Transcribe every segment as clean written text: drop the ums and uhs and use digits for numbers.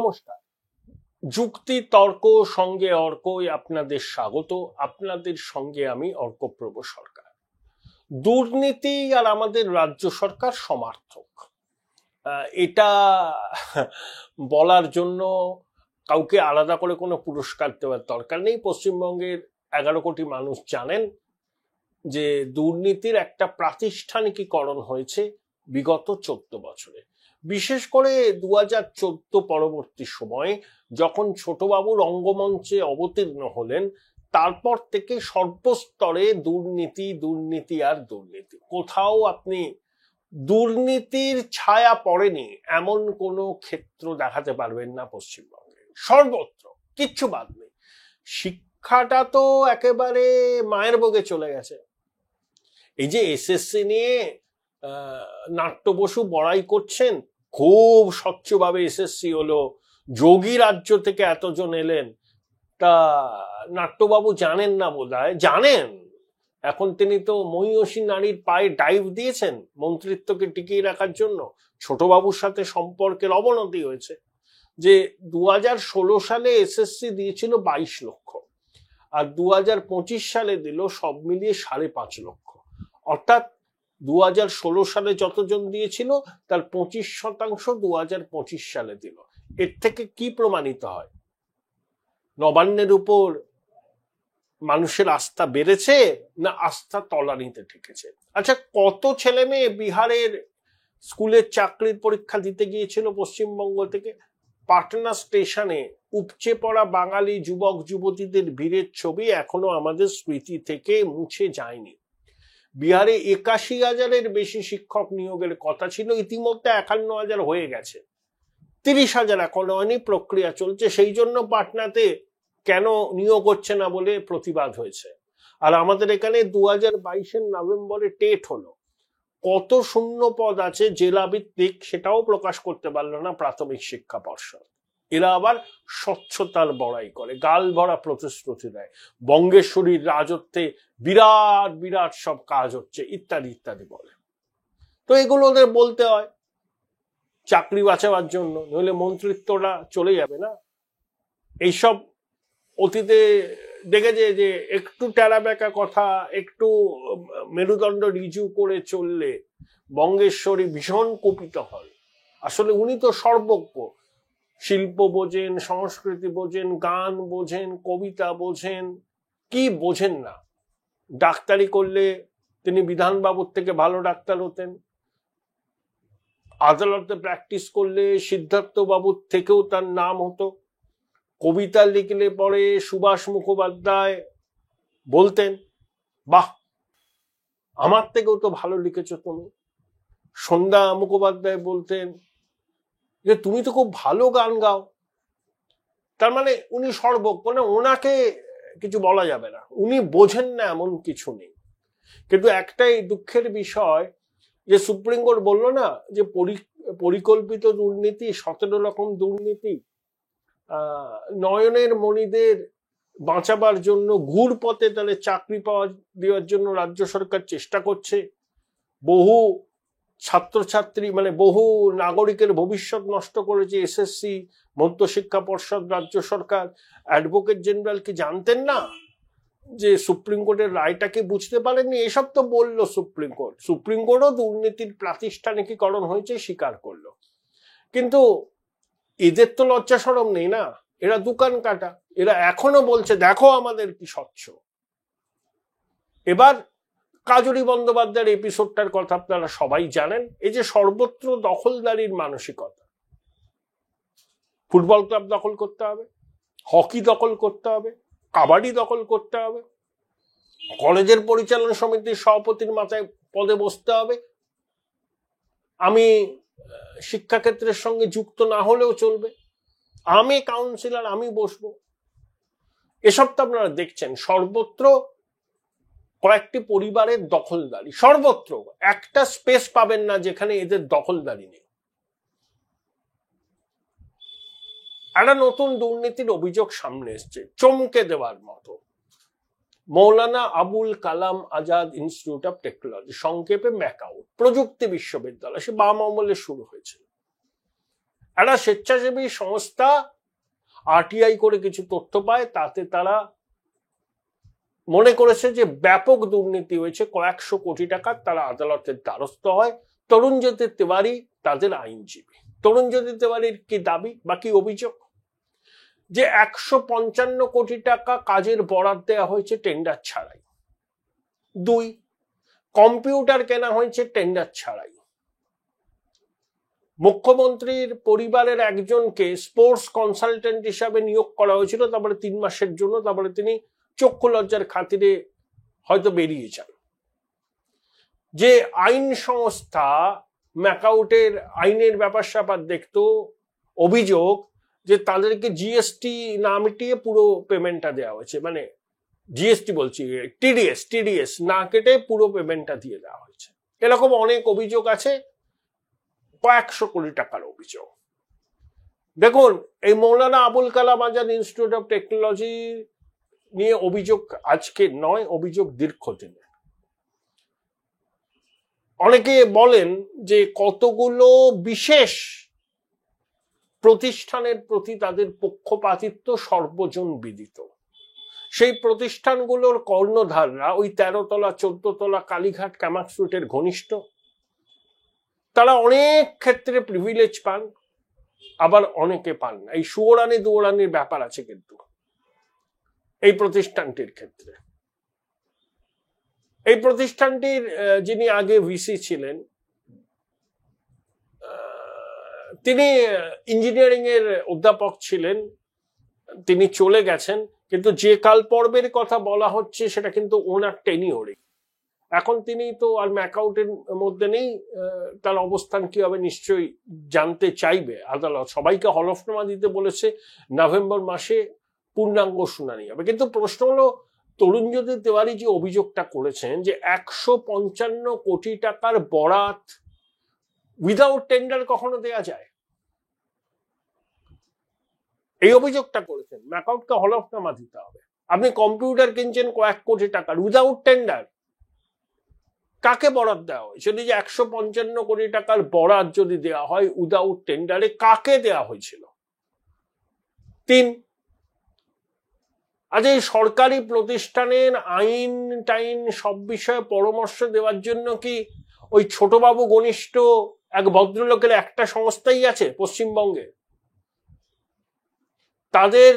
নমস্কার। যুক্তি তর্ক সঙ্গে অর্কই আপনাদের স্বাগত। আপনাদের সঙ্গে আমি অর্কপ্রভ সরকার। দুর্নীতি আর আমাদের রাজ্য সরকার সমার্থক, এটা বলার জন্য কাউকে আলাদা করে কোনো পুরস্কার দেওয়ার দরকার নেই। পশ্চিমবঙ্গের 11 কোটি মানুষ জানেন যে দুর্নীতির একটা প্রাতিষ্ঠানিকীকরণ হয়েছে বিগত 14 বছরে। বিশেষ করে 2014 পরবর্তী সময়ে যখন ছোটবাবু রঙ্গমঞ্চে অবতীর্ণ হলেন, তারপর থেকে সর্বস্তরে দুর্নীতি দুর্নীতি আর দুর্নীতি। কোথাও আপনি দুর্নীতির ছায়া পড়েনি এমন কোনো ক্ষেত্র দেখাতে পারবেন না পশ্চিমবঙ্গে। সর্বত্র, কিচ্ছু বাদ নেই। শিক্ষাটা তো একেবারে মায়ের বুকে চলে গেছে। এই যে এসএসসি নিয়ে নাট্য বসু বড়াই করছেন, খুব স্বচ্ছভাবে এসএসসি হলো, যোগী রাজ্য থেকে এতজন এলেন, তা নাট্যবাবু জানেন না বোধহয়। জানেন, এখন তিনি তো মহিষী নারীর পায়ে ডাইভ দিয়েছেন মন্ত্রিত্বকে টিকিয়ে রাখার জন্য। ছোটবাবুর সাথে সম্পর্কের অবনতি হয়েছে। যে 2016 সালে এসএসসি দিয়েছিল 22 লক্ষ, আর 2025 সালে দিল সব মিলিয়ে 5.5 লক্ষ। অর্থাৎ 2016 সালে যতজন দিয়েছিল তার 25% 2025 সালে দিল। এর থেকে কি প্রমাণিত হয়? নবান্নের উপর মানুষের আস্থা বেড়েছে না আস্থা তলানিতে ঠেকেছে? আচ্ছা, কত ছেলে মেয়ে বিহারের স্কুলের চাকরির পরীক্ষা দিতে গিয়েছিল পশ্চিমবঙ্গ থেকে? পাটনা স্টেশনে উপচে পড়া বাঙালি যুবক যুবতীদের ভিড়ের ছবি এখনো আমাদের স্মৃতি থেকে মুছে যায়নি। বিহারে 81,000-এর বেশি শিক্ষক নিয়োগের কথা ছিল, ইতিমধ্যে 51,000 হয়ে গেছে। 30,000 এখনো হয়নি, প্রক্রিয়া চলছে। সেই জন্য পাটনাতে কেন নিয়োগ হচ্ছে না বলে প্রতিবাদ হয়েছে। আর আমাদের এখানে 2022-এর নভেম্বরে টেট হলো। কত শূন্য পদ আছে জেলা ভিত্তিক সেটাও প্রকাশ করতে পারলো না প্রাথমিক শিক্ষা পর্ষদ। এরা আবার স্বচ্ছতার বড়াই করে, গাল ভরা প্রতিশ্রুতি দেয়, বঙ্গেশ্বরীর রাজত্বে বিরাট বিরাট সব কাজ হচ্ছে ইত্যাদি ইত্যাদি বলে। তো এগুলো ওদের বলতে হয় চাকরি বাঁচাবার জন্য, নইলে মন্ত্রিত্বটা চলে যাবে না। এইসব অতীতে দেখেছে যে একটু টেরা বেঁকা কথা, একটু মেরুদণ্ড রিজু করে চললে বঙ্গেশ্বরী ভীষণ কুপিত হয়। আসলে উনি তো সর্বজ্ঞ, শিল্প বোঝেন, সংস্কৃতি বোঝেন, গান বোঝেন, কবিতা বোঝেন, কি বোঝেন না? ডাক্তারি করলে তিনি বিধানবাবুর থেকে ভালো ডাক্তার হতেন, আদালতে প্র্যাকটিস করলে সিদ্ধার্থ বাবুর থেকেও তার নাম হতো, কবিতা লিখলে পরে সুভাষ মুখোপাধ্যায় বলতেন বাহ আমার থেকেও তো ভালো লিখেছ তুমি, সন্ধ্যা মুখোপাধ্যায় বলতেন যে তুমি তো খুব ভালো গান গাও। তার মানে উনি সর্বজ্ঞ, না ওনাকে কিছু বলা যাবে না, উনি বোঝেন না এমন কিছু নেই। কিন্তু একটাই দুঃখের বিষয় যে সুপ্রিম কোর্ট বললো না যে পরিকল্পিত দুর্নীতি, 17 রকম দুর্নীতি, নয়নের মণিদের বাঁচাবার জন্য ঘুর পথে তাহলে চাকরি পাওয়া দেওয়ার জন্য রাজ্য সরকার চেষ্টা করছে। বহু ছাত্রছাত্রী মানে বহু নাগরিকের ভবিষ্যৎ নষ্ট করেছে এসএসসি, মধ্যশিক্ষা পর্ষদ, রাজ্য সরকার। অ্যাডভোকেট জেনারেল কি জানতেন না যে সুপ্রিম কোর্টের রায়টাকে বুঝতে পারেননি? এসব তো বললো সুপ্রিম কোর্ট। সুপ্রিম কোর্টও দুর্নীতির প্রাতিষ্ঠানিকীকরণ হয়েছে স্বীকার করলো। কিন্তু এদের তো লজ্জা শরম নেই না, এরা দোকান কাটা। এরা এখনো বলছে দেখো আমাদের কি স্বচ্ছ। এবার কাজরি বন্দ্যোপাধ্যায়ের এপিসোডটার কথা আপনারা সবাই জানেন। এই যে সর্বত্র দখলদারির মানসিকতা, ফুটবল ক্লাব দখল করতে হবে, হকি দখল করতে হবে, কাবাডি দখল করতে হবে, কলেজের পরিচালনা সমিতির সভাপতির মাথায় পদে বসতে হবে, আমি শিক্ষাক্ষেত্রের সঙ্গে যুক্ত না হলেও চলবে, আমি কাউন্সিলর, আমি বসবো। এসব তো আপনারা দেখছেন সর্বত্র কয়েকটি পরিবারের দখলদারি। সর্বত্র একটা স্পেস পাবেন না যেখানে এদের দখলদারি নেই। একটা নতুন দুর্নীতির অভিযোগ সামনে এসছে চমকে দেওয়ার মতো। Maulana Abul Kalam Azad institute of technology, সংক্ষেপে ম্যাকাউ, প্রযুক্তি বিশ্ববিদ্যালয়, সে বাম আমলে শুরু হয়েছিল। একটা স্বেচ্ছাসেবী সংস্থা আরটিআই করে কিছু তথ্য পায়, তাতে তারা মনে করেছে যে ব্যাপক দুর্নীতি হয়েছে, কয়েকশো কোটি টাকার। তারা আদালতের দ্বারস্থ হয়। তরুণজ্যোতি তিওয়ারি তাদের আইনজীবী। তরুণজ্যোতি তিওয়ারির কি দাবি বা কি অভিযোগ? যে 155 কোটি টাকা কাজের বরাদ দেওয়া হয়েছে টেন্ডার ছাড়াই। 2, কম্পিউটার কেনা হয়েছে টেন্ডার ছাড়াই। মুখ্যমন্ত্রীর পরিবারের একজনকে স্পোর্টস কনসালটেন্ট হিসাবে নিয়োগ করা হয়েছিল, তারপরে 3 মাসের জন্য, তারপরে তিনি চক্ষু লজ্জার খাতিরে হয়তো বেরিয়ে যান। যে আইন সংস্থা ম্যাকাউটের আইনের ব্যাপার স্যাপার দেখতো, অভিযোগ যে তাদেরকে জিএসটি না মিটিয়ে পুরো পেমেন্টটা দেওয়া হয়েছে, মানে জিএসটি বলছি, টিডিএস না কেটে পুরো পেমেন্টটা দিয়ে দেওয়া হয়েছে। এরকম অনেক অভিযোগ আছে, কয়েকশো কোটি টাকার অভিযোগ। দেখুন, এই Maulana Abul Kalam Azad institute of technology নিয়ে অভিযোগ আজকে নয়, অভিযোগ দীর্ঘদিনের। অনেকে বলেন যে কতগুলো বিশেষ প্রতিষ্ঠানের প্রতি তাদের পক্ষপাতিত্ব সর্বজন বিদিত। সেই প্রতিষ্ঠানগুলোর কর্ণধাররা ওই 13 তলা 14 তলা কালীঘাট কামাক স্ট্রিটের ঘনিষ্ঠ। তারা অনেক ক্ষেত্রে প্রিভিলেজ পান, আবার অনেকে পান না। এই সুয়োরানি দুয়োরানির ব্যাপার আছে কিন্তু এই প্রতিষ্ঠানটির ক্ষেত্রে। এই প্রতিষ্ঠানটির যিনি আগে ভিসি ছিলেন, তিনি ইঞ্জিনিয়ারিং এর অধ্যাপক ছিলেন, তিনি চলে গেছেন। কিন্তু যে কাল পর্বের কথা বলা হচ্ছে সেটা কিন্তু ওনার টেনিওরে। এখন তিনি তো আর ম্যাকাউটের মধ্যে নেই, তার অবস্থান কি হবে নিশ্চয়ই জানতে চাইবে আদালত। সবাইকে হলফনামা দিতে বলেছে, নভেম্বর মাসে পূর্ণাঙ্গ শুনানি হবে। কিন্তু প্রশ্ন হলো, তরুণজ্যোতি তিওয়ারি যে অভিযোগটা করেছেন যে 155 কোটি টাকার বরাত উইদাউট টেন্ডার কখনো দেয়া যায়, এই অভিযোগটা করেছেন। ম্যাকাউটকে হলফনামা দিতে হবে। আপনি কম্পিউটার কিনছেন কয়েক কোটি টাকার উইদাউট টেন্ডার, কাকে বরাদ দেওয়া হয়েছে? যদি 155 কোটি টাকার বরাদ যদি দেওয়া হয় উইদাউট টেন্ডারে, কাকে দেওয়া হয়েছিল? 3, আজ এই সরকারি প্রতিষ্ঠানের আইন টাইন সব বিষয়ে পরামর্শ দেওয়ার জন্য কি ওই ছোটবাবু ঘনিষ্ঠ এক ভদ্রলোকের একটা সংস্থাই আছে পশ্চিমবঙ্গে? তাদের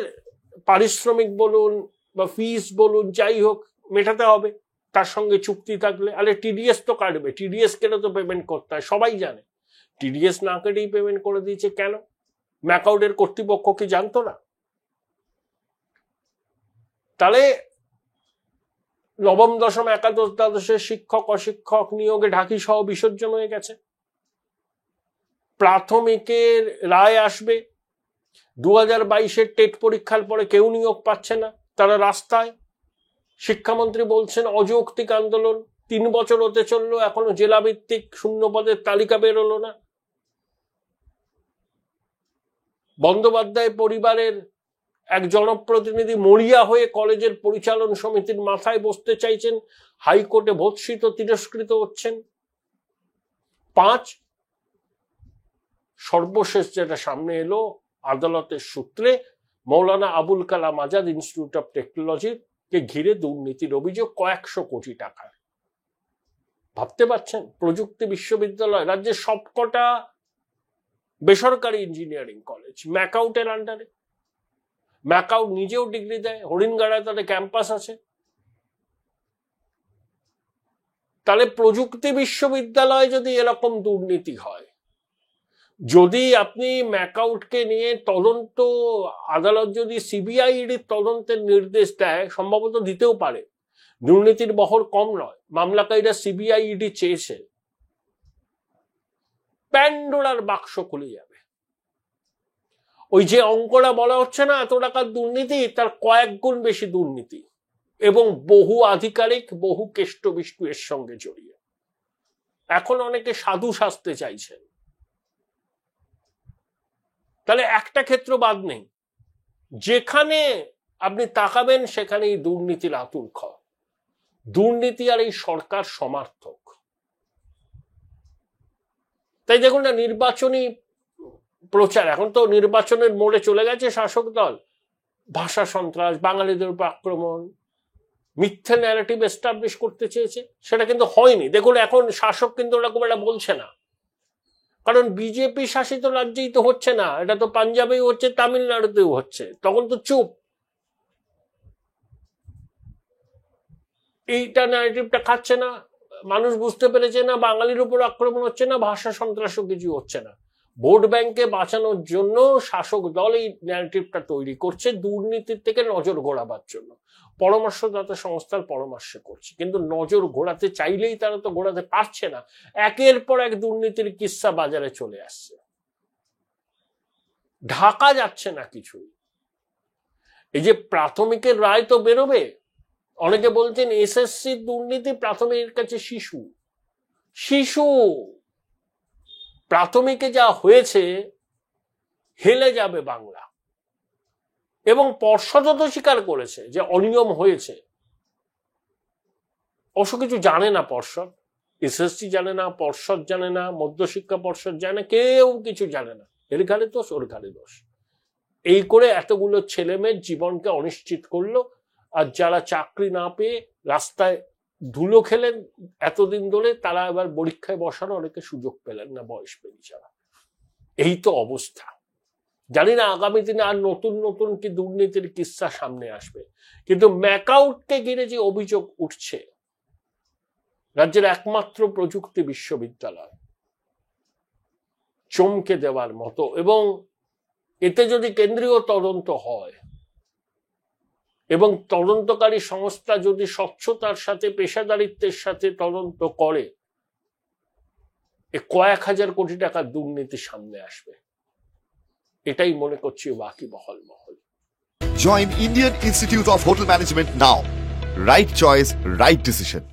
পারিশ্রমিক বলুন বা ফিস বলুন, যাই হোক, মেটাতে হবে। তার সঙ্গে চুক্তি থাকলে। আরে টিডিএস তো কাটবে, টিডিএস কেটে তো পেমেন্ট করতে হয়, সবাই জানে। টিডিএস না কেটেই পেমেন্ট করে দিয়েছে কেন? ম্যাকাউটের কর্তৃপক্ষ কি জানতো না? তাহলে নবম দশম একাদশ দ্বাদশের শিক্ষক অশিক্ষক নিয়োগে ঢাকি সহ বিসর্জন হয়ে গেছে। প্রাথমিকের রায় আসবে, 2022-এর টেট পরীক্ষার পরে কেউ নিয়োগ পাচ্ছে না, তারা রাস্তায়। শিক্ষামন্ত্রী বলছেন অযৌক্তিক আন্দোলন। 3 বছর হতে চললো, এখনো জেলা ভিত্তিক শূন্য পদের তালিকা বেরোলো না। বন্দ্যোপাধ্যায় পরিবারের এক জনপ্রতিনিধি মরিয়া হয়ে কলেজের পরিচালন সমিতির মাথায় বসতে চাইছেন, হাইকোর্টে ভর্ৎসিত তিরস্কৃত হচ্ছেন। 5, সর্বশেষ যেটা সামনে এলো আদালতের সূত্রে, Maulana Abul Kalam Azad institute of technology কে ঘিরে দুর্নীতির অভিযোগ কয়েকশো কোটি টাকার। ভাবতে পারছেন? প্রযুক্তি বিশ্ববিদ্যালয়, রাজ্যের সবকটা বেসরকারি ইঞ্জিনিয়ারিং কলেজ ম্যাকাউটের আন্ডারে। ম্যাকাউট নিজেও ডিগ্রি দেয়, হরিণগাড়ায় তাদের ক্যাম্পাস আছে। তাহলে প্রযুক্তি বিশ্ববিদ্যালয়ে যদি এরকম দুর্নীতি হয়, যদি আপনি ম্যাকাউটকে নিয়ে তদন্ত, আদালত যদি সিবিআইডির তদন্তের নির্দেশ দেয়, সম্ভবত দিতেও পারে, দুর্নীতির বহর কম নয়, মামলাকারীরা সিবিআইডি চেয়েছে, প্যান্ডোরার বাক্স খুলে যাবে। ওই যে অঙ্কটা বলা হচ্ছে না এত টাকার দুর্নীতি, তার কয়েক গুণ বেশি দুর্নীতি, এবং বহু আধিকারিক, বহু কেষ্টবিষ্টু এর সঙ্গে জড়িয়ে। এখন অনেকে সাধু সাজতে চাইছেন। তাহলে একটা ক্ষেত্র বাদ নেই, যেখানে আপনি তাকাবেন সেখানেই দুর্নীতির আতুরঘ। দুর্নীতি আর এই সরকার সমার্থক। তাই দেখুন না, নির্বাচনী প্রচার, এখন তো নির্বাচনের মোড়ে চলে গেছে শাসক দল, ভাষা সন্ত্রাস, বাঙালিদের উপর আক্রমণ, মিথ্যে ন্যারেটিভ এস্টাবলিশ করতে চেয়েছে, সেটা কিন্তু হয়নি। দেখুন এখন শাসক কিন্তু ওরকম এটা বলছে না, কারণ বিজেপি শাসিত রাজ্যেই তো হচ্ছে না, এটা তো পাঞ্জাবেও হচ্ছে, তামিলনাড়ুতেও হচ্ছে, তখন তো চুপ। এইটা ন্যারেটিভটা খাচ্ছে না, মানুষ বুঝতে পেরেছে না বাঙালির উপর আক্রমণ হচ্ছে না, ভাষা সন্ত্রাসও কিছু হচ্ছে না। ভোট ব্যাংকে বাঁচানোর জন্য শাসক দল এই ন্যারেটিভটা তৈরি করছে, দুর্নীতির থেকে নজর ঘোরাবার জন্য পরামর্শদাতা সংস্থার পরামর্শে করছে, কিন্তু নজর ঘোরাতে চাইলেই তারা তো ঘোরাতে পারছে না। একের পর এক দুর্নীতির কিস্সা বাজারে চলে আসছে, ঢাকা যাচ্ছে না কিছুই। এই যে প্রাথমিকের রায় তো বেরোবে, অনেকে বলছেন এসএসসি দুর্নীতি প্রাথমিকের কাছে শিশু শিশু প্রাথমিকে যা হয়েছে হেলে যাবে বাংলা, এবং পর্ষদও তো স্বীকার করেছে যে অনিয়ম হয়েছে। অবশ্য কিছু জানে না পর্ষদ, এসএসসি জানে না, পর্ষদ জানে না, মধ্যশিক্ষা পর্ষদ জানে, কেউ কিছু জানে না। এর ঘাড়ে দোষ, ওর ঘাড়ে দোষ। এই করে এতগুলো ছেলে মেয়ের জীবনকে অনিশ্চিত করলো, আর যারা চাকরি না পেয়ে রাস্তায় ধুলো খেলেন এতদিন ধরে, তারা এবার পরীক্ষায় বসানো অনেকে সুযোগ পেলেন না বয়স পেরিয়ে যাওয়া। এই তো অবস্থা। জানি না আগামী দিনে আর নতুন নতুন কি দুর্নীতির কিস্সা সামনে আসবে, কিন্তু ম্যাকআউটকে ঘিরে যে অভিযোগ উঠছে, রাজ্যের একমাত্র প্রযুক্তি বিশ্ববিদ্যালয়, চমকে দেওয়ার মতো। এবং এতে যদি কেন্দ্রীয় তদন্ত হয় এবং তদন্তকারী সংস্থা যদি স্বচ্ছতার সাথে পেশাদারিত্বের সাথে তদন্ত করে, কয়েক হাজার কোটি টাকার দুর্নীতি সামনে আসবে, এটাই মনে করছি ওয়াকিবহাল মহল। Join Indian Institute of Hotel Management now. Right choice, right decision.